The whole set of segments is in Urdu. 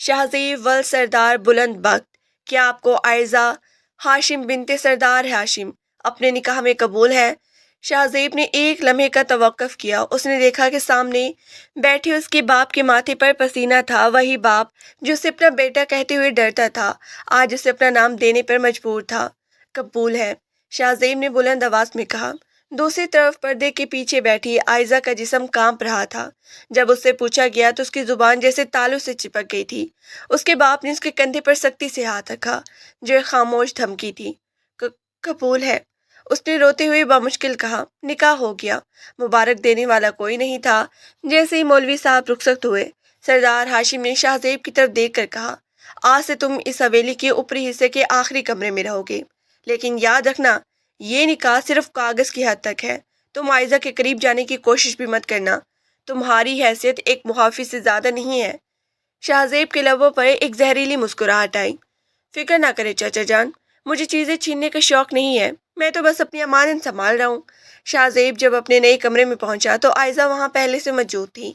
شہزیب ول سردار بلند بخت، کیا آپ کو آئزہ ہاشم بنت سردار ہاشم اپنے نکاح میں قبول ہے؟ شہزیب نے ایک لمحے کا توقف کیا۔ اس نے دیکھا کہ سامنے بیٹھے اس کے باپ کے ماتھے پر پسینہ تھا، وہی باپ جو اسے اپنا بیٹا کہتے ہوئے ڈرتا تھا، آج اسے اپنا نام دینے پر مجبور تھا۔ قبول ہے، شہزیب نے بلند آواز میں کہا۔ دوسری طرف پردے کے پیچھے بیٹھی آئزہ کا جسم کانپ رہا تھا۔ جب اس سے پوچھا گیا تو اس کی زبان جیسے تالوں سے چپک گئی تھی۔ اس کے باپ نے اس کے کندھے پر سختی سے ہاتھ رکھا، جو ایک خاموش دھمکی تھی۔ قبول ہے، اس نے روتے ہوئے بامشکل کہا۔ نکاح ہو گیا، مبارک دینے والا کوئی نہیں تھا۔ جیسے ہی مولوی صاحب رخصت ہوئے، سردار ہاشم نے شہزیب کی طرف دیکھ کر کہا، آج سے تم اس حویلی کے اوپری حصے کے آخری کمرے میں رہو گے، لیکن یاد رکھنا یہ نکاح صرف کاغذ کی حد تک ہے۔ تم آئزہ کے قریب جانے کی کوشش بھی مت کرنا، تمہاری حیثیت ایک محافظ سے زیادہ نہیں ہے۔ شہزیب کے لبوں پر ایک زہریلی مسکراہٹ آئی۔ فکر نہ کرے چچا جان، مجھے چیزیں چھیننے کا شوق نہیں ہے، میں تو بس اپنی امانت سنبھال رہا ہوں۔ شہزیب جب اپنے نئے کمرے میں پہنچا تو آئزہ وہاں پہلے سے موجود تھی۔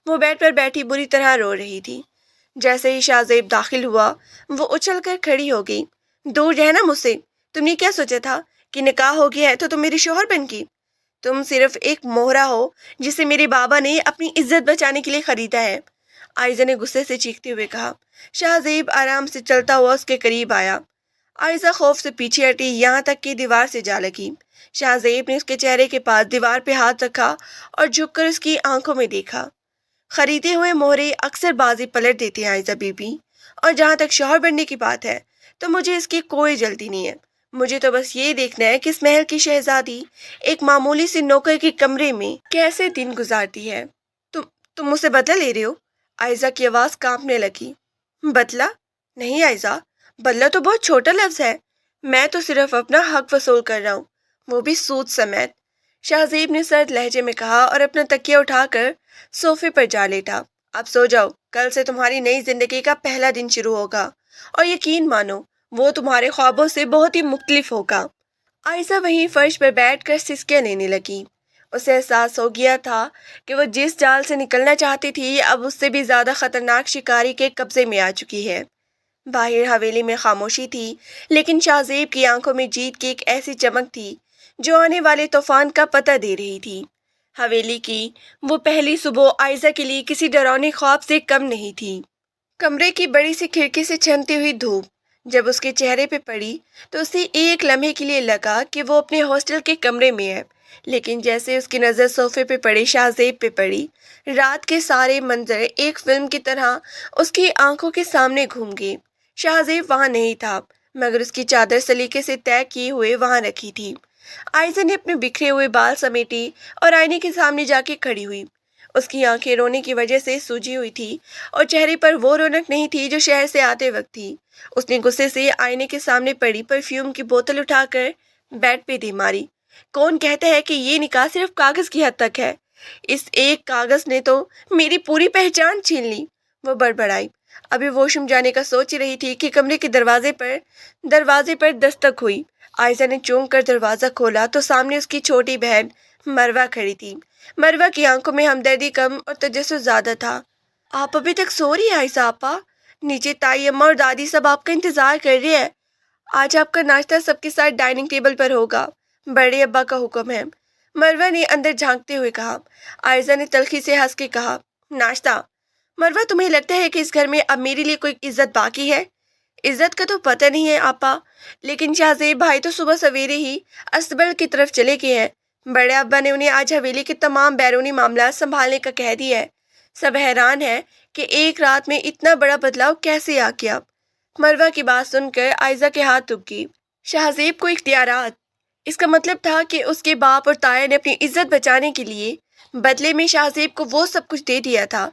وہ بیڈ پر بیٹھی بری طرح رو رہی تھی۔ جیسے ہی شہزیب داخل ہوا، وہ اچھل کر کھڑی ہو گئی۔ دور رہنا مجھ سے، تم نے کیا سوچا تھا کہ نکاح ہو گیا ہے تو تم میری شوہر بن گئی؟ تم صرف ایک مہرہ ہو جسے میرے بابا نے اپنی عزت بچانے کے لیے خریدا ہے، آئزہ نے غصے سے چیختے ہوئے کہا۔ شہزیب آرام سے چلتا ہوا اس کے قریب آیا۔ آئزہ خوف سے پیچھے ہٹی، یہاں تک کہ دیوار سے جا لگی۔ شہزیب نے اس کے چہرے کے پاس دیوار پہ ہاتھ رکھا اور جھک کر اس کی آنکھوں میں دیکھا۔ خریدے ہوئے مہرے اکثر بازی پلٹ دیتے ہیں آئزہ بی بی، اور جہاں تک شوہر بننے کی بات ہے تو مجھے اس کی کوئی جلدی نہیں ہے۔ مجھے تو بس یہ دیکھنا ہے کہ اس محل کی شہزادی ایک معمولی سی نوکر کے کمرے میں کیسے دن گزارتی ہے۔ تم مجھ سے بدلہ لے رہے ہو؟ آئزہ کی آواز کانپنے لگی۔ بدلہ؟ نہیں آئزہ، بدلہ تو بہت چھوٹا لفظ ہے، میں تو صرف اپنا حق وصول کر رہا ہوں، وہ بھی سود سمیت، شہزیب نے سرد لہجے میں کہا اور اپنا تکیہ اٹھا کر صوفے پر جا لیٹا۔ اب سو جاؤ، کل سے تمہاری نئی زندگی کا پہلا دن شروع ہوگا، اور یقین مانو وہ تمہارے خوابوں سے بہت ہی مختلف ہوگا۔ آئزہ وہیں فرش پر بیٹھ کر سسکیاں لینے لگی۔ اسے احساس ہو گیا تھا کہ وہ جس جال سے نکلنا چاہتی تھی اب اس سے بھی زیادہ خطرناک شکاری کے قبضے میں آ چکی ہے۔ باہر حویلی میں خاموشی تھی، لیکن شہزیب کی آنکھوں میں جیت کی ایک ایسی چمک تھی جو آنے والے طوفان کا پتہ دے رہی تھی۔ حویلی کی وہ پہلی صبح آئزہ کے لیے کسی ڈراؤنے خواب سے کم نہیں تھی۔ کمرے کی بڑی سی کھڑکی سے چھنتی ہوئی دھوپ جب اس کے چہرے پہ پڑی تو اسے ایک لمحے کے لیے لگا کہ وہ اپنے ہاسٹل کے کمرے میں ہے، لیکن جیسے اس کی نظر صوفے پہ پڑی شہزیب پہ پڑی، رات کے سارے منظر ایک فلم کی طرح اس کی آنکھوں کے سامنے گھوم گئے۔ شہزیب وہاں نہیں تھا، مگر اس کی چادر سلیقے سے طے کیے ہوئے وہاں رکھی تھی۔ آئزہ نے اپنے بکھرے ہوئے بال سمیٹی اور آئینے کے سامنے جا کے کھڑی ہوئی۔ اس کی آنکھیں رونے کی وجہ سے سوجی ہوئی تھی اور چہرے پر وہ رونق نہیں تھی جو شہر سے آتے وقت تھی۔ اس نے غصے سے آئینے کے سامنے پڑی پرفیوم کی بوتل اٹھا کر بیڈ پہ دے ماری۔ کون کہتا ہے کہ یہ نکاح صرف کاغذ کی حد تک ہے؟ اس ایک کاغذ نے تو میری پوری پہچان چھین لی، وہ بڑبڑائی۔ ابھی واش روم جانے کا سوچ رہی تھی کہ کمرے کے دروازے پر دستک ہوئی۔ آئزہ نے چونک کر دروازہ کھولا تو سامنے اس کی چھوٹی بہن مروہ کھڑی تھی۔ مروہ کی آنکھوں میں ہمدردی کم اور تجسس زیادہ تھا۔ آپ ابھی تک سو رہی ہیں آئزہ آپا؟ نیچے تائی اماں اور دادی سب آپ کا انتظار کر رہے ہیں۔ آج آپ کا ناشتہ سب کے ساتھ ڈائننگ ٹیبل پر ہوگا، بڑے ابا کا حکم ہے، مروہ نے اندر جھانکتے ہوئے کہا۔ آئزہ نے تلخی سے ہنس کے کہا، ناشتہ؟ مروہ تمہیں لگتا ہے کہ اس گھر میں اب میرے لیے کوئی عزت باقی ہے؟ عزت کا تو پتہ نہیں ہے آپا، لیکن شہزیب بھائی تو صبح سویرے ہی استبل کی طرف چلے گئے ہیں۔ بڑے ابا نے انہیں آج حویلی کے تمام بیرونی معاملات سنبھالنے کا کہہ دیا ہے۔ سب حیران ہے کہ ایک رات میں اتنا بڑا بدلاؤ کیسے آ گیا۔ مروہ کی بات سن کر آئزہ کے ہاتھ رک گئی۔ شہزیب کو اختیارات، اس کا مطلب تھا کہ اس کے باپ اور تایا نے اپنی عزت بچانے کے لیے بدلے میں شہزیب کو وہ سب کچھ دے دیا تھا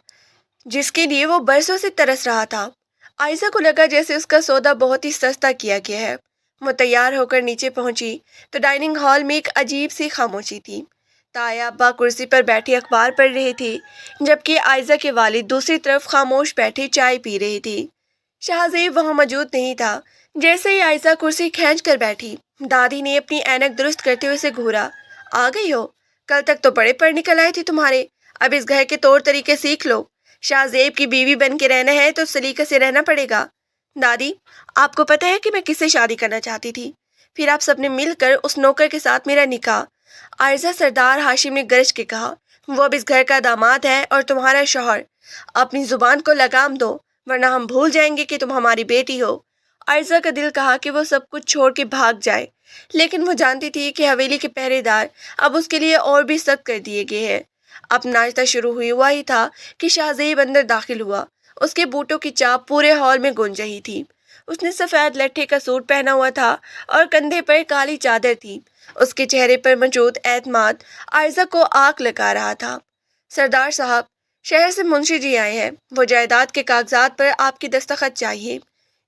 جس کے لیے وہ برسوں سے ترس رہا تھا۔ آئزہ کو لگا جیسے اس کا سودا بہت ہی سستا کیا گیا ہے۔ وہ تیار ہو کر نیچے پہنچی تو ڈائننگ ہال میں ایک عجیب سی خاموشی تھی۔ تایا ابا کرسی پر بیٹھے اخبار پڑھ رہے تھے، جبکہ آئزہ کے والد دوسری طرف خاموش بیٹھے چائے پی رہے تھے۔ شہزیب وہاں موجود نہیں تھا۔ جیسے ہی آئزہ کرسی کھینچ کر بیٹھی، دادی نے اپنی اینک درست کرتے ہوئے اسے گھورا۔ آ گئی ہو؟ کل تک تو بڑے پڑھ نکل آئے تھے تمہارے، اب اس گھر کے طور طریقے سیکھ لو۔ شاہ زیب کی بیوی بن کے رہنا ہے تو سلیقے سے رہنا پڑے گا۔ دادی، آپ کو پتہ ہے کہ میں کس سے شادی کرنا چاہتی تھی؟ پھر آپ سب نے مل کر اس نوکر کے ساتھ میرا نکاح۔ عائزہ سردار ہاشم نے گرج کے کہا، وہ اب اس گھر کا داماد ہے اور تمہارا شوہر۔ اپنی زبان کو لگام دو ورنہ ہم بھول جائیں گے کہ تم ہماری بیٹی ہو۔ عائزہ کا دل کہا کہ وہ سب کچھ چھوڑ کے بھاگ جائے، لیکن وہ جانتی تھی کہ حویلی کے پہرے دار اب اس کے لیے اور بھی سخت کر دیے گئے ہیں۔ اب ناشتہ شروع ہوا ہی تھا کہ شاہ زیب اندر داخل ہوا۔ اس کے بوٹوں کی چاپ پورے ہال میں گونج رہی تھی۔ اس نے سفید لٹھے کا سوٹ پہنا ہوا تھا اور کندھے پر کالی چادر تھی۔ اس کے چہرے پر موجود اعتماد عائزہ کو آگ لگا رہا تھا۔ سردار صاحب، شہر سے منشی جی آئے ہیں، وہ جائیداد کے کاغذات پر آپ کی دستخط چاہیے۔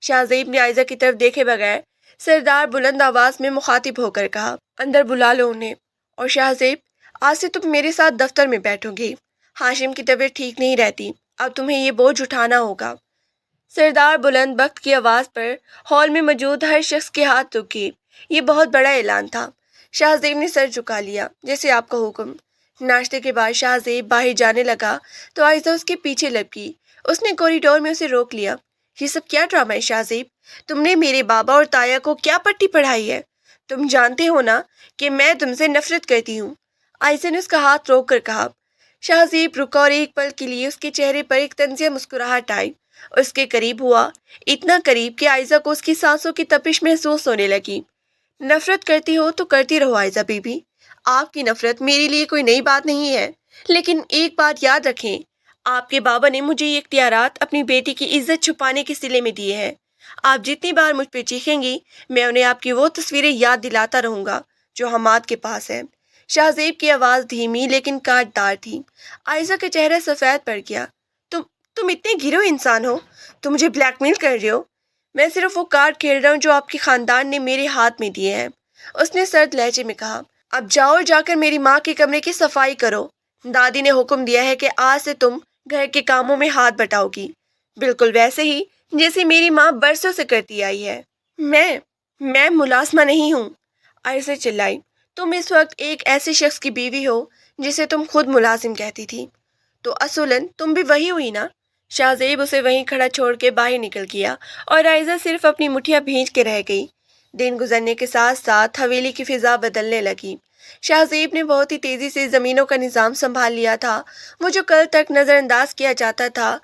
شاہ زیب نے عائزہ کی طرف دیکھے بغیر سردار بلند آواز میں مخاطب ہو کر کہا، اندر بلا لو انہیں۔ اور شاہ زیب، آج سے تم میرے ساتھ دفتر میں بیٹھو گے۔ ہاشم کی طبیعت ٹھیک نہیں رہتی، اب تمہیں یہ بوجھ اٹھانا ہوگا۔ سردار بلند بخت کی آواز پر ہال میں موجود ہر شخص کے ہاتھ رکے۔ یہ بہت بڑا اعلان تھا۔ شاہ زیب نے سر جھکا لیا، جیسے آپ کا حکم۔ ناشتے کے بعد شاہ زیب باہر جانے لگا تو عائزہ اس کے پیچھے لپکی۔ اس نے کوریڈور میں اسے روک لیا۔ یہ سب کیا ڈرامہ ہے شاہ زیب؟ تم نے میرے بابا اور تایا کو کیا پٹی پڑھائی ہے؟ تم جانتے ہو نا کہ میں تم سے نفرت کرتی ہوں۔ عائزہ نے اس کا ہاتھ روک کر کہا۔ شاہ زیب رکا اور ایک پل کے لیے اس کے چہرے پر ایک طنزیہ مسکراہٹ آئی۔ اس کے قریب ہوا، اتنا قریب کہ عائزہ کو اس کی سانسوں کی تپش محسوس ہونے لگی۔ نفرت کرتی ہو تو کرتی رہو عائزہ بی بی، آپ کی نفرت میرے لیے کوئی نئی بات نہیں ہے، لیکن ایک بات یاد رکھیں، آپ کے بابا نے مجھے یہ اختیارات اپنی بیٹی کی عزت چھپانے کے صلے میں دیے ہیں۔ آپ جتنی بار مجھ پہ چیخیں گی، میں انہیں آپ کی وہ تصویریں یاد دلاتا رہوں گا جو حماد کے پاس ہیں۔ شاہ زیب کی آواز دھیمی لیکن کاٹ دار تھی۔ عائزہ کا چہرہ سفید پڑ گیا۔ تم اتنے گھرو انسان ہو، تم مجھے بلیک میل کر رہے ہو؟ میں صرف وہ کارڈ کھیل رہا ہوں جو آپ کے خاندان نے میرے ہاتھ میں دیے ہیں، اس نے سرد لہجے میں کہا۔ اب جاؤ اور جا کر میری ماں کے کمرے کی صفائی کرو۔ دادی نے حکم دیا ہے کہ آج سے تم گھر کے کاموں میں ہاتھ بٹاؤ گی، بالکل ویسے ہی جیسے میری ماں برسوں سے کرتی آئی ہے۔ میں ملازمہ نہیں ہوں، عائزہ چلائی۔ تم اس وقت ایک ایسے شخص کی بیوی ہو جسے تم خود ملازم کہتی تھی، تو اصولاً تم بھی وہی ہوئی نا؟ شاہ زیب اسے وہیں کھڑا چھوڑ کے باہر نکل گیا اور عائزہ صرف اپنی مٹھیاں بھینچ کے رہ گئی۔ دن گزرنے کے ساتھ ساتھ حویلی کی فضا بدلنے لگی۔ شاہ زیب نے بہت ہی تیزی سے زمینوں کا نظام سنبھال لیا تھا۔ وہ جو کل تک نظر انداز کیا جاتا تھا،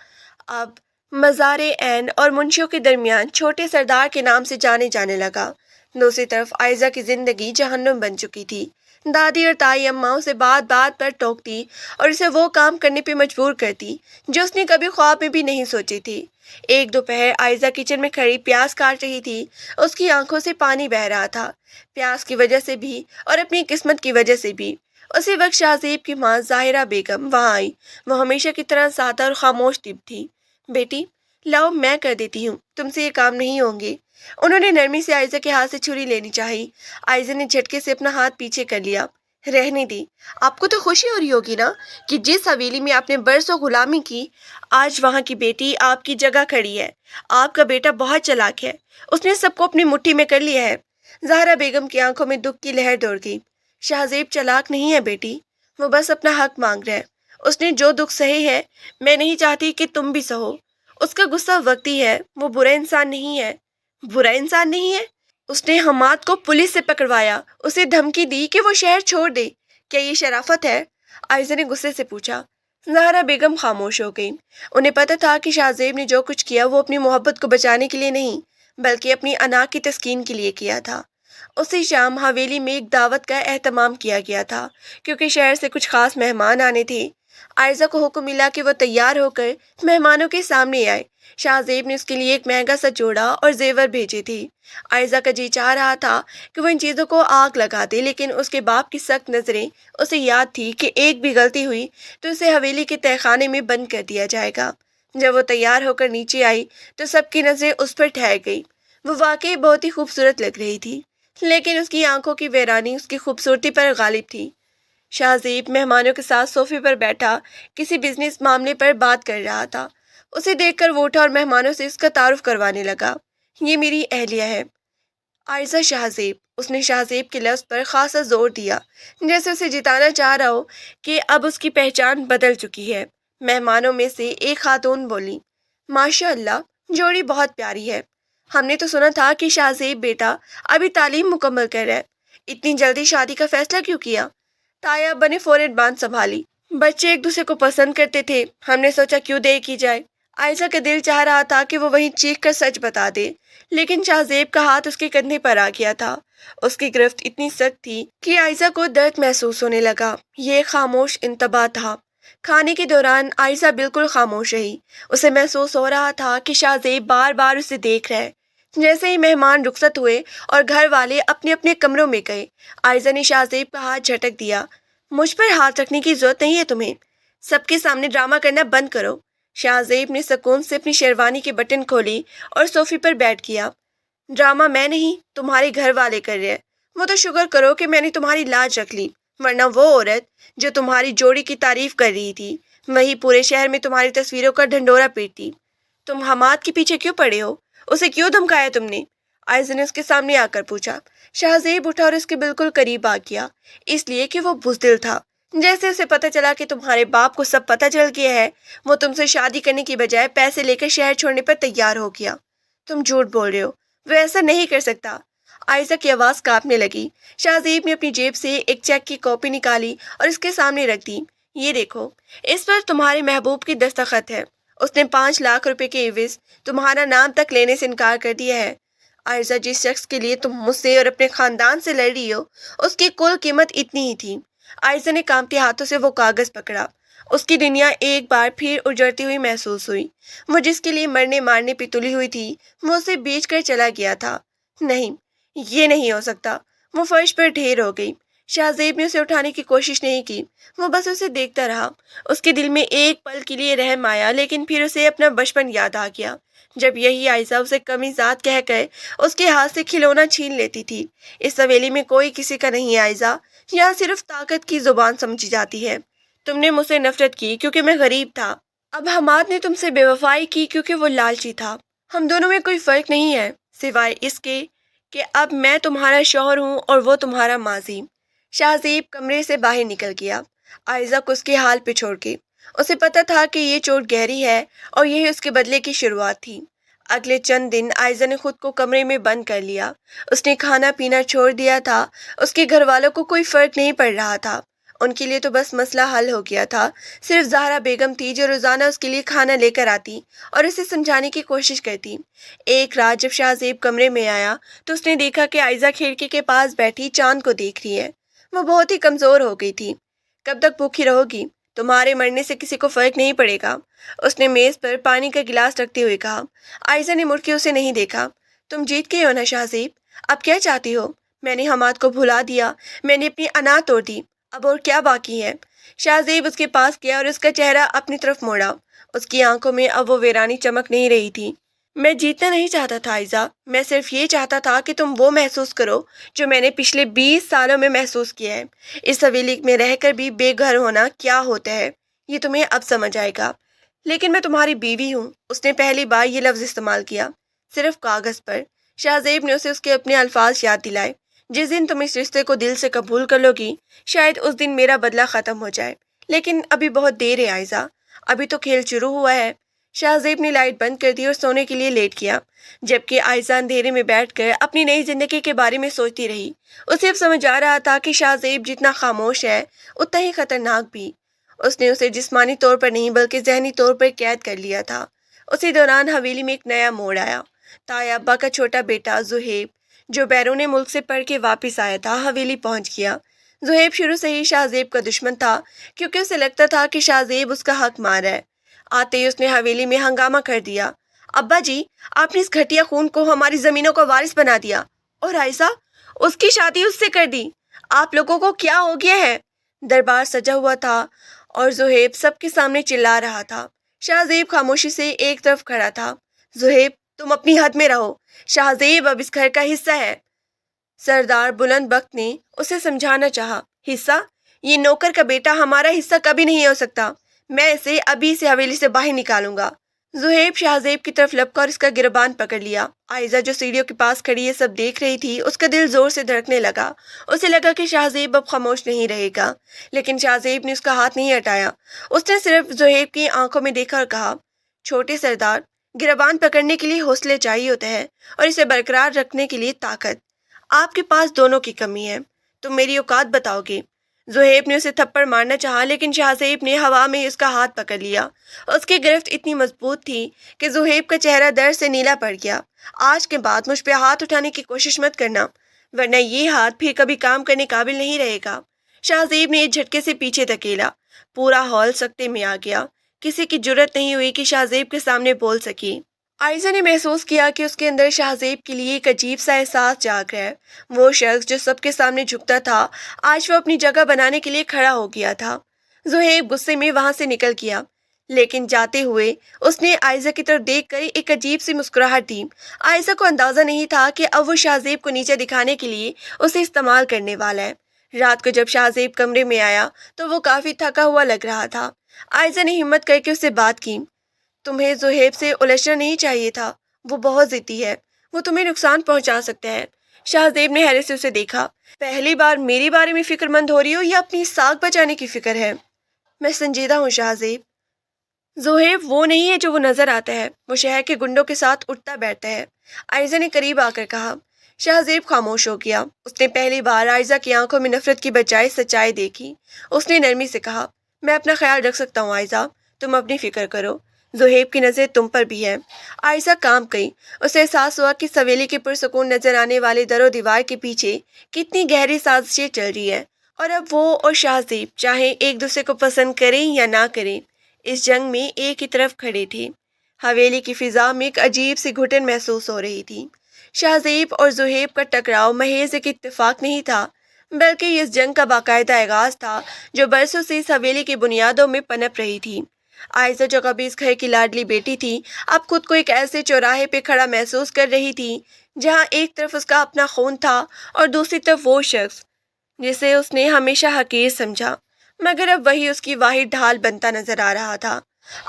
اب مزار عین اور منشیوں کے درمیان چھوٹے سردار کے نام سے جانے جانے لگا۔ دوسری طرف عائزہ کی زندگی جہنم بن چکی تھی۔ دادی اور تائی اماں اسے بات بات پر ٹوکتی اور اسے وہ کام کرنے پہ مجبور کرتی جو اس نے کبھی خواب میں بھی نہیں سوچی تھی۔ ایک دوپہر عائزہ کچن میں کھڑی پیاز کاٹ رہی تھی۔ اس کی آنکھوں سے پانی بہہ رہا تھا، پیاز کی وجہ سے بھی اور اپنی قسمت کی وجہ سے بھی۔ اسی وقت شاہ زیب کی ماں ظاہرہ بیگم وہاں آئی۔ وہ ہمیشہ کی طرح سادہ اور خاموش طب تھی۔ بیٹی، لاؤ میں کر دیتی ہوں، تم سے یہ کام نہیں ہوں گے۔ انہوں نے نرمی سے عائزہ کے ہاتھ سے چھری لینی چاہی۔ عائزہ نے جھٹکے سے اپنا ہاتھ پیچھے کر لیا۔ رہنے دی، آپ کو تو خوشی ہو رہی ہوگی نا کہ جس حویلی میں آپ نے برسوں غلامی کی، آج وہاں کی بیٹی آپ کی جگہ کھڑی ہے۔ آپ کا بیٹا بہت چالاک ہے، اس نے سب کو اپنی مٹھی میں کر لیا ہے۔ زہرا بیگم کی آنکھوں میں دکھ کی لہر دوڑ گئی۔ شاہ زیب چالاک نہیں ہے بیٹی، وہ بس اپنا حق مانگ رہا ہے۔ اس نے جو دکھ سہے ہے، میں نہیں چاہتی کہ تم بھی سہو۔ اس کا غصہ وقتی ہے، وہ برا انسان نہیں ہے۔ برا انسان نہیں ہے؟ اس نے حماد کو پولیس سے پکڑوایا، اسے دھمکی دی کہ وہ شہر چھوڑ دے۔ کیا یہ شرافت ہے؟ عائزہ نے غصے سے پوچھا۔ زہرا بیگم خاموش ہو گئی۔ انہیں پتہ تھا کہ شاہ زیب نے جو کچھ کیا وہ اپنی محبت کو بچانے کے لیے نہیں، بلکہ اپنی انا کی تسکین کے لیے کیا تھا۔ اسی شام حویلی میں ایک دعوت کا اہتمام کیا گیا تھا، کیونکہ شہر سے کچھ خاص مہمان آنے تھے۔ عائزہ کو حکم ملا کہ وہ تیار ہو کر مہمانوں کے سامنے آئے۔ شاہ زیب نے اس کے لیے ایک مہنگا سا جوڑا اور زیور بھیجے تھے۔ عائزہ کا جی چاہ رہا تھا کہ وہ ان چیزوں کو آگ لگا دے، لیکن اس کے باپ کی سخت نظریں اسے یاد تھی کہ ایک بھی غلطی ہوئی تو اسے حویلی کے تہہ خانے میں بند کر دیا جائے گا۔ جب وہ تیار ہو کر نیچے آئی تو سب کی نظریں اس پر ٹھہر گئی۔ وہ واقعی بہت ہی خوبصورت لگ رہی تھی، لیکن اس کی آنکھوں کی ویرانی اس کی خوبصورتی پر غالب تھی۔ شاہ زیب مہمانوں کے ساتھ صوفے پر بیٹھا کسی بزنس معاملے پر بات کر رہا تھا۔ اسے دیکھ کر وہ اٹھا اور مہمانوں سے اس کا تعارف کروانے لگا۔ یہ میری اہلیہ ہے، عائزہ شاہ زیب۔ اس نے شاہ زیب کے لفظ پر خاصا زور دیا، جیسے اسے جتانا چاہ رہا ہو کہ اب اس کی پہچان بدل چکی ہے۔ مہمانوں میں سے ایک خاتون بولی، ماشاء اللہ، جوڑی بہت پیاری ہے۔ ہم نے تو سنا تھا کہ شاہ زیب بیٹا ابھی تعلیم مکمل کر رہا ہے، اتنی جلدی شادی کا فیصلہ کیوں کیا؟ تایا ابا نے فوراً بات سنبھالی، بچے ایک دوسرے کو پسند کرتے تھے، ہم نے سوچا کیوں دیر کی جائے۔ عائشہ کا دل چاہ رہا تھا کہ وہ وہیں چیخ کر سچ بتا دے، لیکن شاہ زیب کا ہاتھ اس کے کندھے پر آ گیا تھا۔ اس کی گرفت اتنی سخت تھی کہ عائشہ کو درد محسوس ہونے لگا۔ یہ ایک خاموش انتباہ تھا۔ کھانے کے دوران عائشہ بالکل خاموش رہی۔ اسے محسوس ہو رہا تھا کہ شاہ زیب بار بار اسے دیکھ رہا ہے۔ جیسے ہی مہمان رخصت ہوئے اور گھر والے اپنے اپنے کمروں میں گئے، عائشہ نے شاہ زیب کا ہاتھ جھٹک دیا۔ مجھ پر ہاتھ رکھنے کی ضرورت نہیں ہے تمہیں، سب کے سامنے ڈرامہ کرنا بند کرو۔ شاہ زیب نے سکون سے اپنی شیروانی کے بٹن کھولی اور صوفے پر بیٹھ گیا۔ ڈرامہ میں نہیں، تمہارے گھر والے کر رہے ہیں۔ وہ تو شکر کرو کہ میں نے تمہاری لاج رکھ لی، ورنہ وہ عورت جو تمہاری جوڑی کی تعریف کر رہی تھی وہی پورے شہر میں تمہاری تصویروں کا ڈھنڈورا پیٹتی۔ تم حماد کے پیچھے کیوں پڑے ہو؟ اسے کیوں دھمکایا تم نے؟ عائشہ نے اس کے سامنے آ کر پوچھا۔ شاہ زیب اٹھا اور اس کے بالکل قریب آ گیا، اس لیے کہ وہ بزدل تھا۔ جیسے اسے پتہ چلا کہ تمہارے باپ کو سب پتہ چل گیا ہے، وہ تم سے شادی کرنے کی بجائے پیسے لے کر شہر چھوڑنے پر تیار ہو گیا۔ تم جھوٹ بول رہے ہو، وہ ایسا نہیں کر سکتا۔ عائشہ کی آواز کانپنے لگی۔ شاہ زیب نے اپنی جیب سے ایک چیک کی کاپی نکالی اور اس کے سامنے رکھ دی۔ یہ دیکھو، اس پر تمہارے محبوب کی دستخط ہے۔ اس نے 5 لاکھ روپے کے عوض تمہارا نام تک لینے سے انکار کر دیا ہے۔ عائشہ، جس شخص کے لیے تم مجھ سے اور اپنے خاندان سے لڑ رہی ہو، اس کی کل قیمت اتنی ہی تھی۔ عائشہ نے کانپتے ہاتھوں سے وہ کاغذ پکڑا۔ اس کی دنیا ایک بار پھر اجڑتی ہوئی محسوس ہوئی۔ وہ جس کے لیے مرنے مارنے پہ تلی ہوئی تھی، وہ اسے بیچ کر چلا گیا تھا۔ نہیں، یہ نہیں ہو سکتا۔ وہ فرش پر ڈھیر ہو گئی۔ شاہ زیب نے اسے اٹھانے کی کوشش نہیں کی، وہ بس اسے دیکھتا رہا۔ اس کے دل میں ایک پل کے لیے رحم آیا، لیکن پھر اسے اپنا بچپن یاد آ گیا، جب یہی عائشہ اسے کمی ذات کہہ کر اس کے ہاتھ سے کھلونا چھین لیتی تھی۔ اس حویلی میں کوئی کسی کا نہیں ہے عائشہ، یہاں صرف طاقت کی زبان سمجھی جاتی ہے۔ تم نے مجھ سے نفرت کی کیونکہ میں غریب تھا، اب حماد نے تم سے بے وفائی کی کیونکہ وہ لالچی تھا۔ ہم دونوں میں کوئی فرق نہیں ہے، سوائے اس کے کہ اب میں تمہارا شوہر ہوں اور وہ تمہارا ماضی۔ شاہ زیب کمرے سے باہر نکل گیا، عائشہ کو اس کے حال پہ چھوڑ کے۔ اسے پتہ تھا کہ یہ چوٹ گہری ہے اور یہی اس کے بدلے کی شروعات تھی۔ اگلے چند دن عائشہ نے خود کو کمرے میں بند کر لیا۔ اس نے کھانا پینا چھوڑ دیا تھا۔ اس کے گھر والوں کو کوئی فرق نہیں پڑ رہا تھا، ان کے لیے تو بس مسئلہ حل ہو گیا تھا۔ صرف زہرا بیگم تھی جو روزانہ اس کے لیے کھانا لے کر آتی اور اسے سمجھانے کی کوشش کرتی۔ ایک رات جب شاہ زیب کمرے میں آیا تو اس نے دیکھا کہ عائشہ کھڑکی کے پاس بیٹھی چاند کو دیکھ رہی ہے۔ وہ بہت ہی کمزور ہو گئی تھی۔ کب تک بھوکی رہو گی؟ تمہارے مرنے سے کسی کو فرق نہیں پڑے گا، اس نے میز پر پانی کا گلاس رکھتے ہوئے کہا۔ عائشہ نے مڑ کے اسے نہیں دیکھا۔ تم جیت گئے ہو نا شاہ زیب، اب کیا چاہتی ہو؟ میں نے حماد کو بھلا دیا، میں نے اپنی انا توڑ دی، اب اور کیا باقی ہے؟ شاہ زیب اس کے پاس گیا اور اس کا چہرہ اپنی طرف موڑا۔ اس کی آنکھوں میں اب وہ ویرانی چمک نہیں رہی تھی۔ میں جیتنا نہیں چاہتا تھا عائشہ، میں صرف یہ چاہتا تھا کہ تم وہ محسوس کرو جو میں نے پچھلے 20 سالوں میں محسوس کیا ہے۔ اس حویلی میں رہ کر بھی بے گھر ہونا کیا ہوتا ہے، یہ تمہیں اب سمجھ آئے گا۔ لیکن میں تمہاری بیوی ہوں، اس نے پہلی بار یہ لفظ استعمال کیا، صرف کاغذ پر۔ شاہ زیب نے اسے اس کے اپنے الفاظ یاد دلائے۔ جس دن تم اس رشتے کو دل سے قبول کر لو گی، شاید اس دن میرا بدلہ ختم ہو جائے، لیکن ابھی بہت دیر ہے عائشہ، ابھی تو کھیل شروع ہوا ہے۔ شاہ زیب نے لائٹ بند کر دی اور سونے کے لیے لیٹ گیا، جبکہ عائشہ اندھیرے میں بیٹھ کر اپنی نئی زندگی کے بارے میں سوچتی رہی۔ اسے اب سمجھ آ رہا تھا کہ شاہ زیب جتنا خاموش ہے اتنا ہی خطرناک بھی۔ اس نے اسے جسمانی طور پر نہیں بلکہ ذہنی طور پر قید کر لیا تھا۔ اسی دوران حویلی میں ایک نیا موڑ آیا۔ تایا ابا کا چھوٹا بیٹا زہیب، جو بیرون ملک سے پڑھ کے واپس آیا تھا، حویلی پہنچ گیا۔ زہیب شروع سے ہی شاہ زیب کا دشمن تھا، کیونکہ اسے لگتا تھا کہ شاہ زیب اس کا حق مار ہے۔ آتے ہی اس نے حویلی میں ہنگامہ کر دیا۔ ابا جی، آپ نے اس گھٹیا خون کو ہماری زمینوں کا وارث بنا دیا، اور عائشہ، اس کی شادی اس سے کر دی۔ آپ لوگوں کو کیا ہو گیا ہے؟ دربار سجا ہوا تھا اور زہیب سب کے سامنے چلا رہا تھا۔ شاہ زیب خاموشی سے ایک طرف کھڑا تھا۔ زہیب، تم اپنی حد میں رہو، شاہ زیب اب اس گھر کا حصہ ہے۔ سردار بلند بخت نے اسے سمجھانا چاہا۔ حصہ؟ یہ نوکر کا بیٹا ہمارا حصہ کبھی نہیں ہو سکتا، میں اسے ابھی سے حویلی سے باہر نکالوں گا۔ زہیب شہزیب کی طرف لپکا اور اس کا گربان پکڑ لیا۔ عائزہ جو سیڑھیوں کے پاس کھڑی یہ سب دیکھ رہی تھی، اس کا دل زور سے دھڑکنے لگا۔ اسے لگا کہ شہزیب اب خاموش نہیں رہے گا، لیکن شہزیب نے اس کا ہاتھ نہیں ہٹایا۔ اس نے صرف زہیب کی آنکھوں میں دیکھا اور کہا، چھوٹے سردار، گربان پکڑنے کے لیے حوصلے چاہیے ہوتے ہیں اور اسے برقرار رکھنے کے لیے طاقت۔ آپ کے پاس دونوں کی کمی ہے۔ تم میری اوقات بتاؤ گے؟ زہیب نے اسے تھپڑ مارنا چاہا، لیکن شہزیب نے ہوا میں اس کا ہاتھ پکڑ لیا۔ اس کی گرفت اتنی مضبوط تھی کہ زہیب کا چہرہ درد سے نیلا پڑ گیا۔ آج کے بعد مجھ پہ ہاتھ اٹھانے کی کوشش مت کرنا، ورنہ یہ ہاتھ پھر کبھی کام کرنے قابل نہیں رہے گا۔ شہزیب نے ایک جھٹکے سے پیچھے دھکیلا۔ پورا ہال سکتے میں آ گیا۔ کسی کی جرت نہیں ہوئی کہ شہزیب کے سامنے بول سکی۔ عائزہ نے محسوس کیا کہ اس کے اندر شہزیب کے لیے ایک عجیب سا احساس جاگ رہا ہے۔ وہ شخص جو سب کے سامنے جھکتا تھا، آج وہ اپنی جگہ بنانے کے لیے کھڑا ہو گیا تھا۔ زہیب غصے میں وہاں سے نکل گیا، لیکن جاتے ہوئے اس نے عائزہ کی طرف دیکھ کر ایک عجیب سی مسکراہٹ دی۔ عائزہ کو اندازہ نہیں تھا کہ اب وہ شہزیب کو نیچے دکھانے کے لیے اسے استعمال کرنے والا ہے۔ رات کو جب شہزیب کمرے میں آیا تو وہ کافی تھکا ہوا لگ رہا تھا۔ عائزہ نے ہمت کر کے اس سے بات کی، تمہیں زہیب سے الجھنا نہیں چاہیے تھا، وہ بہت ضدی ہے، وہ تمہیں نقصان پہنچا سکتا ہے۔ شہزیب نے حیرت سے اسے دیکھا۔ پہلی بار میرے بارے میں فکر مند ہو رہی ہو یا اپنی ساکھ بچانے کی فکر ہے؟ میں سنجیدہ ہوں شہزیب۔ زہیب وہ نہیں ہے جو وہ نظر آتا ہے، وہ شہر کے گنڈوں کے ساتھ اٹھتا بیٹھتا ہے، عائزہ نے قریب آ کر کہا۔ شہزیب خاموش ہو گیا۔ اس نے پہلی بار عائزہ کی آنکھوں میں نفرت کی بجائے سچائی دیکھی۔ اس نے نرمی سے کہا، میں اپنا خیال رکھ سکتا ہوں عائزہ، تم اپنی فکر کرو، زہیب کی نظر تم پر بھی ہے۔ عائزہ کام گئی۔ اسے احساس ہوا کہ حویلی کے پرسکون نظر آنے والے در و دیوار کے پیچھے کتنی گہری سازشیں چل رہی ہیں، اور اب وہ اور شہزیب چاہے ایک دوسرے کو پسند کریں یا نہ کریں، اس جنگ میں ایک ہی طرف کھڑے تھے۔ حویلی کی فضا میں ایک عجیب سی گھٹن محسوس ہو رہی تھی۔ شہزیب اور زہیب کا ٹکراؤ محض ایک اتفاق نہیں تھا، بلکہ یہ اس جنگ کا باقاعدہ آغاز تھا جو برسوں سے اس حویلی کی بنیادوں میں پنپ رہی تھی۔ عائزہ جو کبھی اس گھر کی لاڈلی بیٹی تھی، اب خود کو ایک ایسے چوراہے پہ کھڑا محسوس کر رہی تھی جہاں ایک طرف اس کا اپنا خون تھا اور دوسری طرف وہ شخص جسے اس نے ہمیشہ حقیر سمجھا، مگر اب وہی اس کی واحد ڈھال بنتا نظر آ رہا تھا۔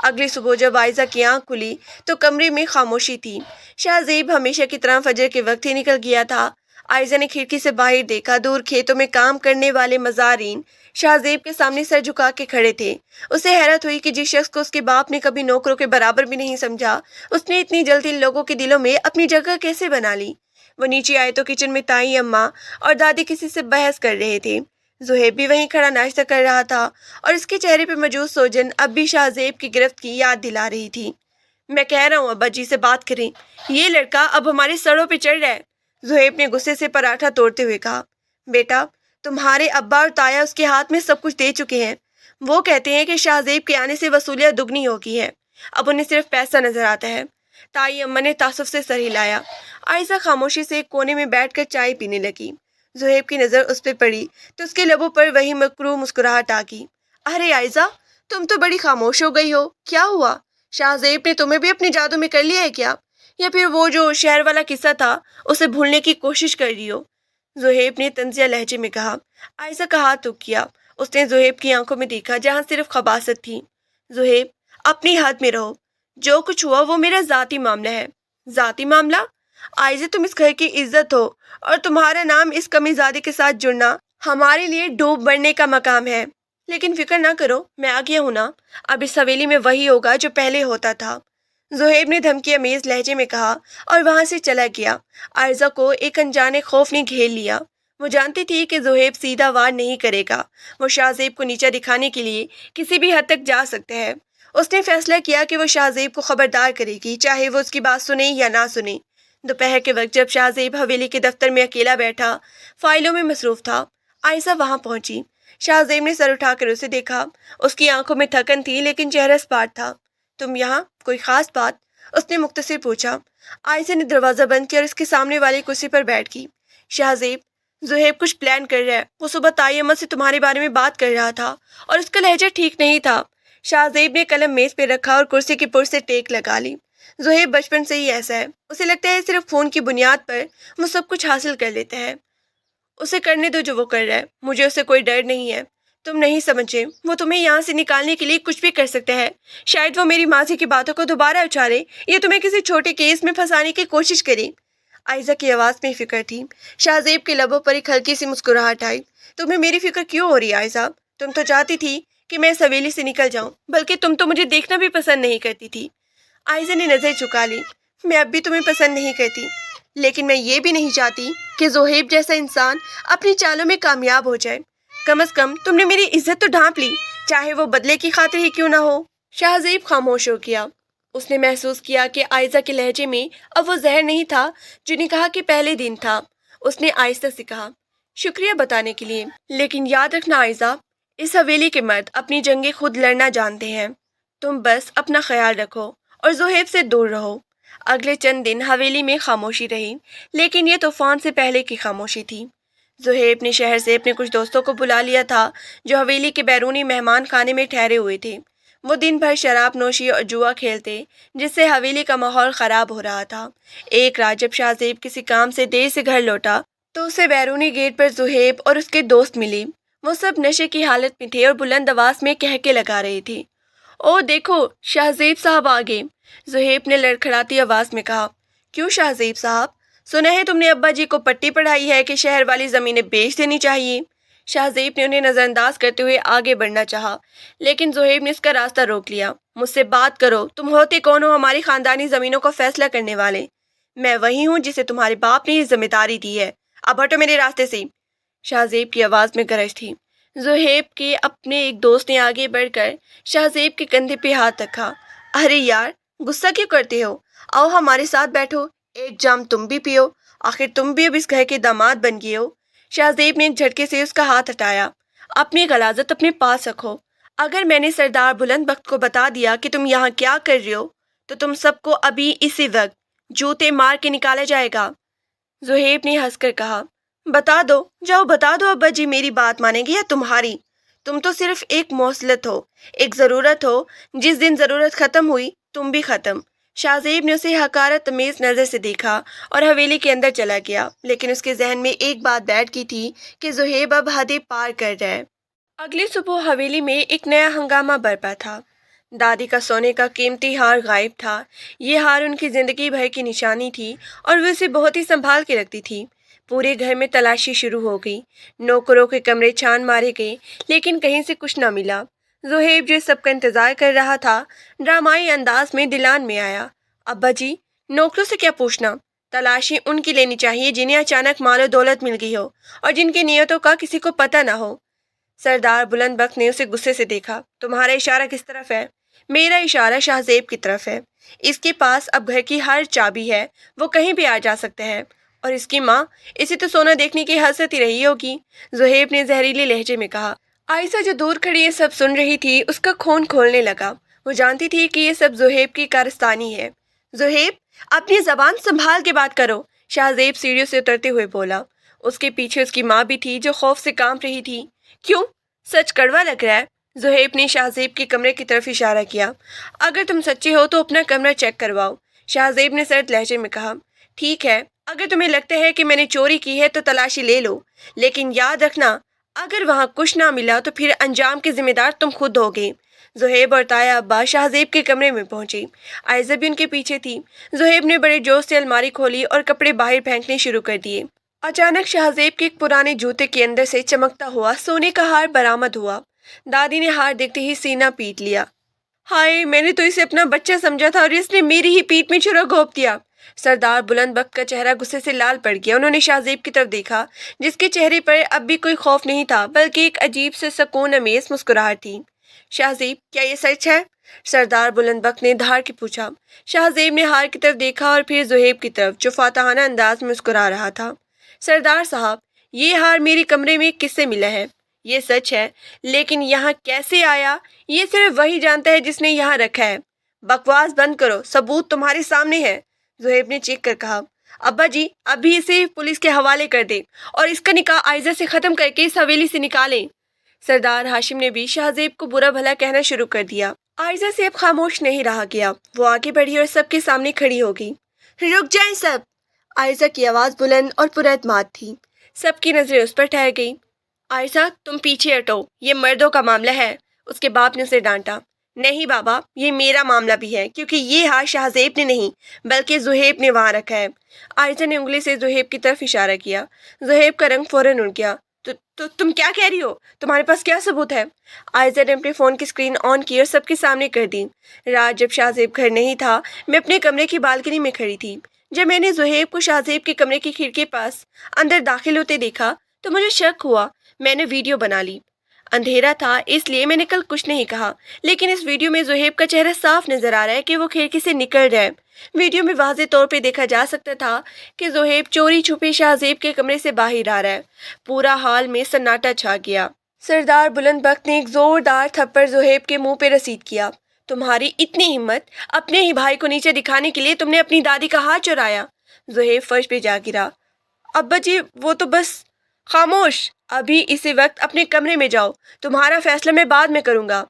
اگلی صبح جب عائزہ کی آنکھ کھلی تو کمرے میں خاموشی تھی۔ شہزیب ہمیشہ کی طرح فجر کے وقت ہی نکل گیا تھا۔ عائزہ نے کھڑکی سے باہر دیکھا، دور کھیتوں میں کام کرنے والے مزارین شہزیب کے سامنے سر جھکا کے کھڑے تھے۔ اسے حیرت ہوئی کہ جس شخص کو اس کے باپ نے کبھی نوکروں کے برابر بھی نہیں سمجھا، اس نے اتنی جلدی ان لوگوں کے دلوں میں اپنی جگہ کیسے بنا لی۔ وہ نیچے آئے تو کچن میں تائی اماں اور دادی کسی سے بحث کر رہے تھے۔ زہیب بھی وہیں کھڑا ناشتہ کر رہا تھا اور اس کے چہرے پہ موجود سوجن اب بھی شہزیب کی گرفت کی یاد دلا رہی تھی۔ میں کہہ رہا ہوں ابا جی سے بات کریں، یہ لڑکا اب ہمارے سروں پہ چڑھ رہا ہے، زہیب نے غصے سے پراٹھا توڑتے ہوئے کہا۔ بیٹا، تمہارے ابا اور تایا اس کے ہاتھ میں سب کچھ دے چکے ہیں۔ وہ کہتے ہیں کہ شہزیب کے آنے سے وصولیت دگنی ہو گئی ہے، اب انہیں صرف پیسہ نظر آتا ہے۔ تائی اماں نے تعصب سے سر ہلایا۔ عائزہ خاموشی سے ایک کونے میں بیٹھ کر چائے پینے لگی۔ زہیب کی نظر اس پہ پڑی تو اس کے لبوں پر وہی مکروہ مسکراہٹ آ گئی۔ ارے عائزہ، تم تو بڑی خاموش ہو گئی ہو، کیا ہوا؟ شہزیب نے تمہیں بھی اپنے جادو میں کر لیا ہے کیا؟ یا پھر وہ جو شہر والا قصہ تھا اسے بھولنے کی کوشش کر رہی ہو؟ زہیب نے طنزیہ لہجے میں کہا۔ عائزہ کا ہاتھ رک گیا۔ اس نے زہیب کی آنکھوں میں دیکھا جہاں صرف خباثت تھی۔ زہیب، اپنی حد میں رہو، جو کچھ ہوا وہ میرا ذاتی معاملہ ہے۔ ذاتی معاملہ؟ عائزہ، تم اس گھر کی عزت ہو اور تمہارا نام اس کمی زادی کے ساتھ جڑنا ہمارے لیے ڈوب مرنے کا مقام ہے، لیکن فکر نہ کرو، میں آ گیا ہوں نا، اب اس حویلی میں وہی ہوگا جو پہلے ہوتا تھا، زہیب نے دھمکی امیز لہجے میں کہا اور وہاں سے چلا گیا۔ عائزہ کو ایک انجانے خوف نے گھیر لیا۔ وہ جانتی تھی کہ زہیب سیدھا وار نہیں کرے گا، وہ شہزیب کو نیچا دکھانے کے لیے کسی بھی حد تک جا سکتا ہے۔ اس نے فیصلہ کیا کہ وہ شہزیب کو خبردار کرے گی، چاہے وہ اس کی بات سنے یا نہ سنے۔ دوپہر کے وقت جب شہزیب حویلی کے دفتر میں اکیلا بیٹھا فائلوں میں مصروف تھا، عائزہ وہاں پہنچی۔ شہزیب نے سر اٹھا کر اسے دیکھا۔ اس کی آنکھوں میں تھکن تھی لیکن چہرہ اسپاٹ تھا۔ تم یہاں، کوئی خاص بات؟ اس نے مختصر پوچھا۔ عائزہ نے دروازہ بند کیا اور اس کے سامنے والی کرسی پر بیٹھ گئی۔ شہزیب، زہیب کچھ پلان کر رہا ہے، وہ صبح تائی اماں سے تمہارے بارے میں بات کر رہا تھا اور اس کا لہجہ ٹھیک نہیں تھا۔ شہزیب نے قلم میز پہ رکھا اور کرسی کی پشت سے ٹیک لگا لی۔ زہیب بچپن سے ہی ایسا ہے، اسے لگتا ہے صرف خون کی بنیاد پر وہ سب کچھ حاصل کر لیتا ہے۔ اسے کرنے دو جو وہ کر رہا ہے، مجھے اسے کوئی ڈر نہیں ہے۔ تم نہیں سمجھے، وہ تمہیں یہاں سے نکالنے کے لیے کچھ بھی کر سکتے ہیں۔ شاید وہ میری ماضی کی باتوں کو دوبارہ اچھالے یا تمہیں کسی چھوٹے کیس میں پھنسانے کی کوشش کرے۔ عائزہ کی آواز میں فکر تھی۔ شاہ زیب کے لبوں پر ایک ہلکی سی مسکراہٹ آئی۔ تمہیں میری فکر کیوں ہو رہی ہے عائزہ؟ تم تو چاہتی تھی کہ میں اس حویلی سے نکل جاؤں، بلکہ تم تو مجھے دیکھنا بھی پسند نہیں کرتی تھی۔ عائزہ نے نظر جھکا لی۔ میں اب بھی تمہیں پسند نہیں کرتی، لیکن میں یہ بھی نہیں چاہتی کہ زہیب جیسا انسان اپنی چالوں میں کامیاب ہو جائے۔ کم از کم تم نے میری عزت تو ڈھانپ لی، چاہے وہ بدلے کی خاطر ہی کیوں نہ ہو۔ شاہ زیب خاموش ہو گیا۔ اس نے محسوس کیا کہ عائزہ کے لہجے میں اب وہ زہر نہیں تھا جو نکاح کے پہلے دن تھا۔ اس نے آہستہ سے کہا، شکریہ بتانے کے لیے، لیکن یاد رکھنا عائزہ، اس حویلی کے مرد اپنی جنگیں خود لڑنا جانتے ہیں۔ تم بس اپنا خیال رکھو اور زہیب سے دور رہو۔ اگلے چند دن حویلی میں خاموشی رہی، لیکن یہ طوفان سے پہلے کی خاموشی تھی۔ زہیب نے شہر سے اپنے کچھ دوستوں کو بلا لیا تھا جو حویلی کے بیرونی مہمان خانے میں ٹھہرے ہوئے تھے۔ وہ دن بھر شراب نوشی اور جوا کھیلتے، جس سے حویلی کا ماحول خراب ہو رہا تھا۔ ایک رات جب شاہ زیب کسی کام سے دیر سے گھر لوٹا تو اسے بیرونی گیٹ پر زہیب اور اس کے دوست ملے۔ وہ سب نشے کی حالت میں تھے اور بلند آواز میں کہکے لگا رہے تھے۔ او دیکھو، شاہ زیب صاحب آ گئے، زہیب نے لڑکھڑاتی آواز میں کہا۔ کیوں شاہ زیب صاحب؟ سنا ہے تم نے ابا جی کو پٹی پڑھائی ہے کہ شہر والی زمینیں بیچ دینی چاہیے۔ شاہ زیب نے انہیں نظر انداز کرتے ہوئے آگے بڑھنا چاہا، لیکن زہیب نے اس کا راستہ روک لیا۔ مجھ سے بات کرو، تم ہوتے کون ہو ہماری خاندانی زمینوں کو فیصلہ کرنے والے؟ میں وہی ہوں جسے تمہارے باپ نے یہ ذمہ داری دی ہے، اب ہٹو میرے راستے سے۔ شاہ زیب کی آواز میں گرج تھی۔ زہیب کے اپنے ایک دوست نے آگے بڑھ کر شاہ زیب کے کندھے پہ ہاتھ رکھا۔ ارے یار، غصہ کیوں کرتے ہو؟ آؤ ہمارے ساتھ بیٹھو، ایک جام تم بھی پیو، آخر تم بھی اب اس گھر کے داماد بن گئے ہو۔ شاہ زیب نے ایک جھٹکے سے اس کا ہاتھ ہٹایا۔ اپنی غلاظت اپنے پاس رکھو۔ اگر میں نے سردار بلند بخت کو بتا دیا کہ تم یہاں کیا کر رہے ہو تو تم سب کو ابھی اسی وقت جوتے مار کے نکالا جائے گا۔ زہیب نے ہنس کر کہا، بتا دو، جاؤ بتا دو ابا جی میری بات مانیں گے یا تمہاری؟ تم تو صرف ایک موصلت ہو، ایک ضرورت ہو، جس دن ضرورت ختم ہوئی تم بھی ختم۔ شاہ زیب نے اسے حقارت آمیز نظر سے دیکھا اور حویلی کے اندر چلا گیا، لیکن اس کے ذہن میں ایک بات بیٹھ گئی تھی کہ زہیب اب حدیں پار کر رہا ہے۔ اگلی صبح حویلی میں ایک نیا ہنگامہ برپا تھا۔ دادی کا سونے کا قیمتی ہار غائب تھا۔ یہ ہار ان کی زندگی بھر کی نشانی تھی اور وہ اسے بہت ہی سنبھال کے رکھتی تھی۔ پورے گھر میں تلاشی شروع ہو گئی، نوکروں کے کمرے چھان مارے گئے، لیکن کہیں سے کچھ نہ ملا۔ زہیب جو سب کا انتظار کر رہا تھا، ڈرامائی انداز میں دلان میں آیا۔ ابا جی، نوکروں سے کیا پوچھنا؟ تلاشی ان کی لینی چاہیے جنہیں اچانک مال و دولت مل گئی ہو اور جن کی نیتوں کا کسی کو پتہ نہ ہو۔ سردار بلند بخت نے اسے غصے سے دیکھا۔ تمہارا اشارہ کس طرف ہے؟ میرا اشارہ شاہ زیب کی طرف ہے۔ اس کے پاس اب گھر کی ہر چابی ہے، وہ کہیں بھی آ جا سکتا ہے، اور اس کی ماں اسے تو سونا دیکھنے کی حسرت ہی رہی ہوگی، زہیب نے زہریلے لہجے میں کہا۔ عائشہ جو دور کھڑی یہ سب سن رہی تھی، اس کا خون کھولنے لگا۔ وہ جانتی تھی کہ یہ سب زہیب کی کارستانی ہے۔ زہیب، اپنی زبان سنبھال کے بات کرو، شاہ زیب سیڑھیوں سے اترتے ہوئے بولا۔ اس کے پیچھے اس کی ماں بھی تھی جو خوف سے کانپ رہی تھی۔ کیوں؟ سچ کڑوا لگ رہا ہے؟ زہیب نے شاہ زیب کے کمرے کی طرف اشارہ کیا۔ اگر تم سچے ہو تو اپنا کمرہ چیک کرواؤ، شاہ زیب نے سرد لہجے میں کہا۔ ٹھیک ہے، اگر تمہیں لگتا ہے کہ میں نے چوری کی ہے تو تلاشی لے لو، لیکن یاد رکھنا اگر وہاں کچھ نہ ملا تو پھر انجام کے ذمہ دار تم خود ہوگے۔ زہیب اور تایا ابا شاہ زیب کے کمرے میں پہنچی۔ عائزہ بھی ان کے پیچھے تھی۔ زہیب نے بڑے جوش سے الماری کھولی اور کپڑے باہر پھینکنے شروع کر دیے۔ اچانک شاہ زیب کے ایک پرانے جوتے کے اندر سے چمکتا ہوا سونے کا ہار برآمد ہوا۔ دادی نے ہار دیکھتے ہی سینہ پیٹ لیا۔ ہائے، میں نے تو اسے اپنا بچہ سمجھا تھا اور اس نے میری ہی پیٹ میں چھرا گھونپ دیا۔ سردار بلند بخت کا چہرہ غصے سے لال پڑ گیا۔ انہوں نے شاہ زیب کی طرف دیکھا، جس کے چہرے پر اب بھی کوئی خوف نہیں تھا، بلکہ ایک عجیب سے سکون امیز مسکراہٹ تھی۔ شاہ زیب، کیا یہ سچ ہے؟ سردار بلند بخت نے دھاڑ کے پوچھا۔ شاہ زیب نے ہار کی طرف دیکھا اور پھر زہیب کی طرف، جو فاتحانہ انداز میں مسکرا رہا تھا۔ سردار صاحب، یہ ہار میرے کمرے میں کس سے ملا ہے؟ یہ سچ ہے، لیکن یہاں کیسے آیا یہ صرف وہی جانتا ہے جس نے یہاں رکھا ہے۔ بکواس بند کرو، ثبوت تمہارے سامنے ہے، زہیب نے چیخ کر کہا۔ ابا جی، ابھی اسے پولیس کے حوالے کر دیں اور اس کا نکاح عائزہ سے ختم کر کے اس حویلی سے نکالیں۔ سردار ہاشم نے بھی شاہ زیب کو برا بھلا کہنا شروع کر دیا۔ عائزہ سے اب خاموش نہیں رہا گیا۔ وہ آگے بڑھی اور سب کے سامنے کھڑی ہو گئی۔ رک جائیں سب! عائزہ کی آواز بلند اور پراعتماد تھی۔ سب کی نظریں اس پر ٹھہر گئی۔ عائشہ تم پیچھے ہٹو، یہ مردوں کا معاملہ ہے، اس کے باپ نے اسے ڈانٹا۔ نہیں بابا، یہ میرا معاملہ بھی ہے، کیونکہ یہ ہاتھ شہزیب نے نہیں بلکہ زہیب نے وہاں رکھا ہے۔ عائشہ نے انگلی سے زہیب کی طرف اشارہ کیا۔ زہیب کا رنگ فوراً اڑ گیا۔ تم کیا کہہ رہی ہو؟ تمہارے پاس کیا ثبوت ہے؟ عائشہ نے اپنے فون کی اسکرین آن کی اور سب کے سامنے کر دی۔ رات جب شہزیب گھر نہیں تھا، میں اپنے کمرے کی بالکنی میں کھڑی تھی۔ جب میں نے زہیب کو شہزیب کے کمرے کی کھڑکی پاس اندر داخل ہوتے دیکھا تو مجھے شک ہوا۔ میں نے ویڈیو بنا لی۔ اندھیرا تھا اس لیے میں نے کل کچھ نہیں کہا، لیکن اس ویڈیو میں زہیب کا چہرہ صاف نظر آ رہا ہے کہ وہ کھڑکی سے نکل رہا ہے۔ ویڈیو میں واضح طور پہ دیکھا جا سکتا تھا کہ زہیب چوری چھپے شہزیب کے کمرے سے باہر آ رہا ہے۔ پورا حال میں سناٹا چھا گیا۔ سردار بلند بخت نے ایک زوردار تھپڑ زہیب کے منہ پہ رسید کیا۔ تمہاری اتنی ہمت، اپنے ہی بھائی کو نیچے دکھانے کے لیے تم نے اپنی دادی کا ہاتھ چرایا۔ زہیب فرش پہ جا گرا۔ ابا جی وہ تو بس۔ خاموش، ابھی اسی وقت اپنے کمرے میں جاؤ، تمہارا فیصلہ میں بعد میں کروں گا،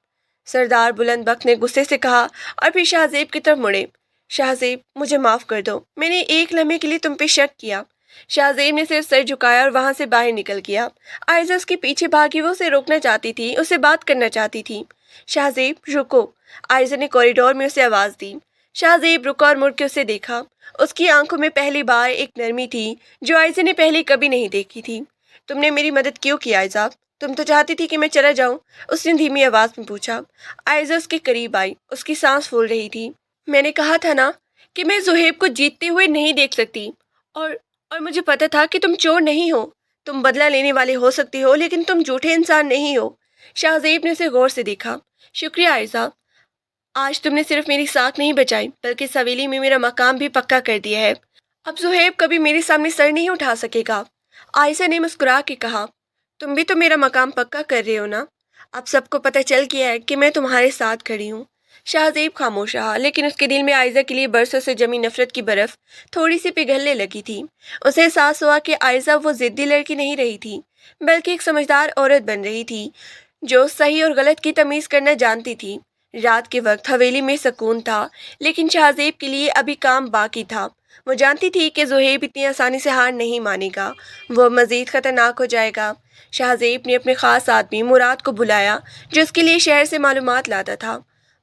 سردار بلند بخت نے غصے سے کہا اور پھر شہزیب کی طرف مڑے۔ شہزیب مجھے معاف کر دو، میں نے ایک لمحے کے لیے تم پہ شک کیا۔ شہزیب نے صرف سر جھکایا اور وہاں سے باہر نکل گیا۔ عائشہ اس کے پیچھے بھاگی، وہ اسے روکنا چاہتی تھی، اسے بات کرنا چاہتی تھی۔ شہزیب رکو، عائشہ نے کوریڈور میں اسے آواز دی۔ شہزیب رکا اور مڑ کے اسے دیکھا۔ اس کی آنکھوں میں پہلی بار ایک نرمی تھی جو عائشہ نے پہلے کبھی نہیں دیکھی تھی۔ تم نے میری مدد کیوں کی عائشہ؟ تم تو چاہتی تھی کہ میں چلا جاؤں، اس نے دھیمی آواز میں پوچھا۔ عائشہ اس کے قریب آئی، اس کی سانس پھول رہی تھی۔ میں نے کہا تھا نا کہ میں زہیب کو جیتتے ہوئے نہیں دیکھ سکتی، اور مجھے پتا تھا کہ تم چور نہیں ہو، تم بدلہ لینے والے ہو سکتی ہو لیکن تم جھوٹے انسان نہیں ہو۔ شہزیب نے اسے غور سے دیکھا۔ شکریہ عائشہ، آج تم نے صرف میری ساکھ نہیں بچائی بلکہ اس حویلی میں میرا مقام بھی پکا کر دیا ہے۔ اب زہیب کبھی میرے سامنے سر نہیں اٹھا سکے گا۔ عائشہ نے مسکرا کے کہا، تم بھی تو میرا مقام پکا کر رہے ہو نا؟ اب سب کو پتہ چل گیا ہے کہ میں تمہارے ساتھ کھڑی ہوں۔ شہزیب خاموش رہا، لیکن اس کے دل میں عائشہ کے لیے برسوں سے جمی نفرت کی برف تھوڑی سی پگھلنے لگی تھی۔ اسے احساس ہوا کہ عائشہ وہ ضدی لڑکی نہیں رہی تھی بلکہ ایک سمجھدار عورت بن رہی تھی جو صحیح اور غلط کی تمیز کرنا جانتی تھی۔ رات کے وقت حویلی میں سکون تھا، لیکن شہزیب کے لیے ابھی کام باقی تھا۔ وہ جانتی تھی کہ زہیب اتنی آسانی سے ہار نہیں مانے گا، وہ مزید خطرناک ہو جائے گا۔ شہزیب نے اپنے خاص آدمی مراد کو بلایا جو اس کے لیے شہر سے معلومات لاتا تھا۔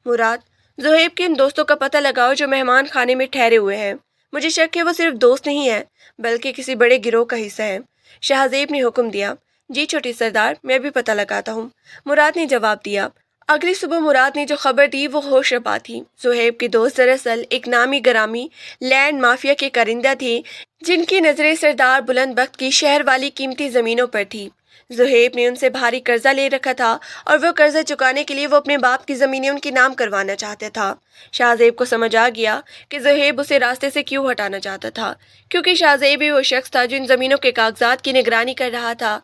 مراد، زہیب کے ان دوستوں کا پتہ لگاؤ جو مہمان خانے میں ٹھہرے ہوئے ہیں۔ مجھے شک ہے وہ صرف دوست نہیں ہیں بلکہ کسی بڑے گروہ کا حصہ ہے۔ شہزیب نے حکم دیا۔ جی چھوٹے سردار، میں بھی پتہ لگاتا ہوں، مراد نے جواب دیا۔ اگلی صبح مراد نے جو خبر دی وہ ہوش ربا تھی۔ زہیب کے دوست دراصل ایک نامی گرامی لینڈ مافیا کے کارندہ تھے جن کی نظریں سردار بلند بخت کی شہر والی قیمتی زمینوں پر تھی۔ زہیب نے ان سے بھاری قرضہ لے رکھا تھا اور وہ قرضہ چکانے کے لیے وہ اپنے باپ کی زمینیں ان کے نام کروانا چاہتا تھا۔ شہزیب کو سمجھ آ گیا کہ زہیب اسے راستے سے کیوں ہٹانا چاہتا تھا، کیونکہ شہزیب ہی وہ شخص تھا جو ان زمینوں کے کاغذات کی نگرانی کر رہا تھا۔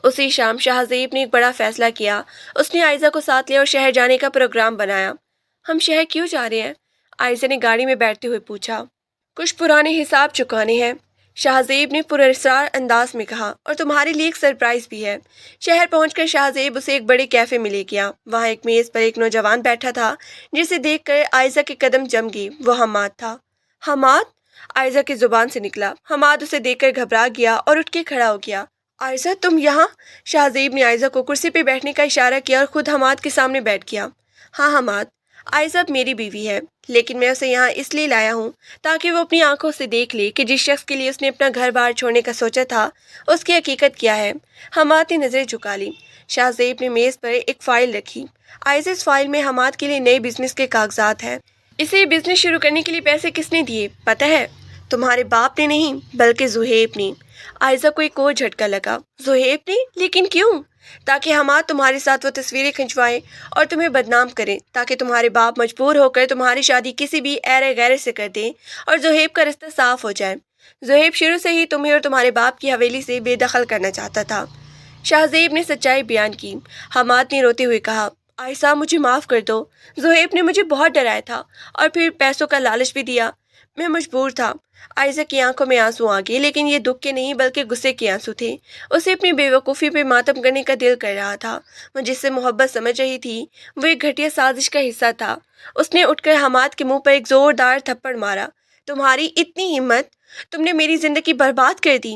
اسی شام شہزیب نے ایک بڑا فیصلہ کیا۔ اس نے عائشہ کو ساتھ لیا اور شہر جانے کا پروگرام بنایا۔ ہم شہر کیوں جا رہے ہیں؟ عائشہ نے گاڑی میں بیٹھتے ہوئے پوچھا۔ کچھ پرانے حساب چکانے ہیں، شہزیب نے پراسرار انداز میں کہا، اور تمہارے لیے ایک سرپرائز بھی ہے۔ شہر پہنچ کر شہزیب اسے ایک بڑے کیفے میں لے گیا۔ وہاں ایک میز پر ایک نوجوان بیٹھا تھا جسے دیکھ کر عائشہ کے قدم جم گئے۔ وہ حماد تھا۔ حماد؟ عائشہ کی زبان سے نکلا۔ حماد اسے دیکھ کر گھبرا گیا اور اٹھ کے کھڑا ہو گیا۔ عائشہ تم یہاں؟ شہزیب نے عائشہ کو کرسی پہ بیٹھنے کا اشارہ کیا اور خود حماد کے سامنے بیٹھ گیا۔ ہاں حماد، عائشہ اب میری بیوی ہے، لیکن میں اسے یہاں اس لیے لایا ہوں تاکہ وہ اپنی آنکھوں سے دیکھ لے کہ جس شخص کے لیے اس نے اپنا گھر بار چھوڑنے کا سوچا تھا اس کی حقیقت کیا ہے۔ حماد نے نظریں جھکا لی۔ شہزیب نے میز پر ایک فائل رکھی۔ عائشہ، اس فائل میں حماد کے لیے نئے بزنس کے کاغذات ہیں۔ اسے بزنس شروع کرنے کے لیے پیسے کس نے دیے پتہ ہے؟ تمہارے باپ نے نہیں بلکہ زہیب نے۔ عائشہ کو ایک اور جھٹکا لگا۔ زہیب نے؟ لیکن کیوں؟ تاکہ حماد تمہارے ساتھ وہ تصویریں کھنچوائے اور تمہیں بدنام کرے، تاکہ تمہارے باپ مجبور ہو کر تمہاری شادی کسی بھی ایرے غیرے سے کر دے اور زہیب کا رشتہ صاف ہو جائے۔ زہیب شروع سے ہی تمہیں اور تمہارے باپ کی حویلی سے بے دخل کرنا چاہتا تھا۔ شہزیب نے سچائی بیان کی۔ حماد نے روتے ہوئے کہا، عائشہ مجھے معاف کر دو، زہیب نے مجھے بہت ڈرایا تھا اور پھر پیسوں کا لالچ بھی دیا، میں مجبور تھا۔ عائشہ کی آنکھوں میں آنسو آ گئے، لیکن یہ دکھ کے نہیں بلکہ غصے کے آنسو تھے۔ اسے اپنی بے وقوفی پہ ماتم کرنے کا دل کر رہا تھا۔ وہ جس سے محبت سمجھ رہی تھی وہ ایک گھٹیا سازش کا حصہ تھا۔ اس نے اٹھ کر حماد کے منہ پر ایک زوردار تھپڑ مارا۔ تمہاری اتنی ہمت، تم نے میری زندگی برباد کر دی۔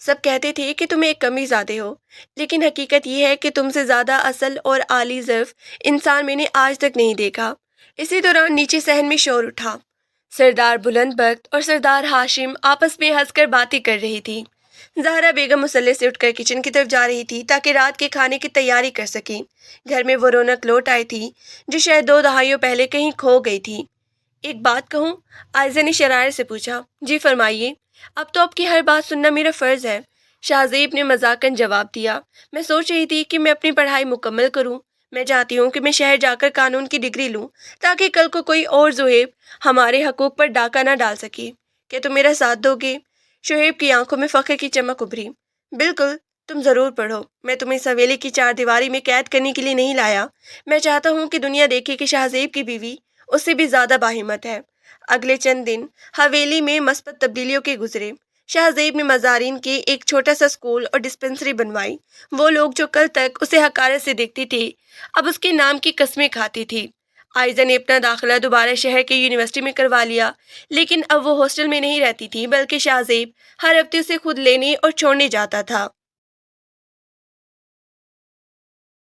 سب کہتے تھے کہ تم ایک کمی زادے ہو، لیکن حقیقت یہ ہے کہ تم سے زیادہ اصل اور عالی ظرف انسان میں نے آج تک نہیں دیکھا۔ اسی دوران نیچے صحن میں شور اٹھا۔ سردار بلند بخت اور سردار ہاشم آپس میں ہنس کر باتیں کر رہی تھی۔ زہرا بیگم مسلح سے اٹھ کر کچن کی طرف جا رہی تھی تاکہ رات کے کھانے کی تیاری کر سکیں۔ گھر میں وہ رونق لوٹ آئی تھی جو شاید 2 دہائیوں پہلے کہیں کھو گئی تھی۔ ایک بات کہوں؟ عائزہ نے شرارت سے پوچھا۔ جی فرمائیے۔ اب تو آپ کی ہر بات سننا میرا فرض ہے، شہزیب نے مذاقاً جواب دیا۔ میں سوچ رہی تھی کہ میں اپنی پڑھائی مکمل کروں۔ میں چاہتی ہوں کہ میں شہر جا کر قانون کی ڈگری لوں تاکہ کل کو کوئی اور زہیب ہمارے حقوق پر ڈاکہ نہ ڈال سکے۔ کیا تم میرا ساتھ دو گے؟ شعیب کی آنکھوں میں فخر کی چمک ابھری۔ بالکل، تم ضرور پڑھو۔ میں تمہیں اس حویلی کی 4 دیواری میں قید کرنے کے لیے نہیں لایا۔ میں چاہتا ہوں کہ دنیا دیکھے کہ شہزیب کی بیوی اس سے بھی زیادہ باہمت ہے۔ اگلے چند دن حویلی میں مثبت تبدیلیوں کے گزرے۔ شہزیب نے مزارین کے ایک چھوٹا سا اسکول اور ڈسپنسری بنوائی۔ وہ لوگ جو کل تک اسے حقارت سے دیکھتے تھے اب اس کے نام کی قسمیں کھاتی تھی۔ عائزہ نے اپنا داخلہ دوبارہ شہر کے یونیورسٹی میں کروا لیا، لیکن اب وہ ہاسٹل میں نہیں رہتی تھی بلکہ شہزیب ہر ہفتے اسے خود لینے اور چھوڑنے جاتا تھا۔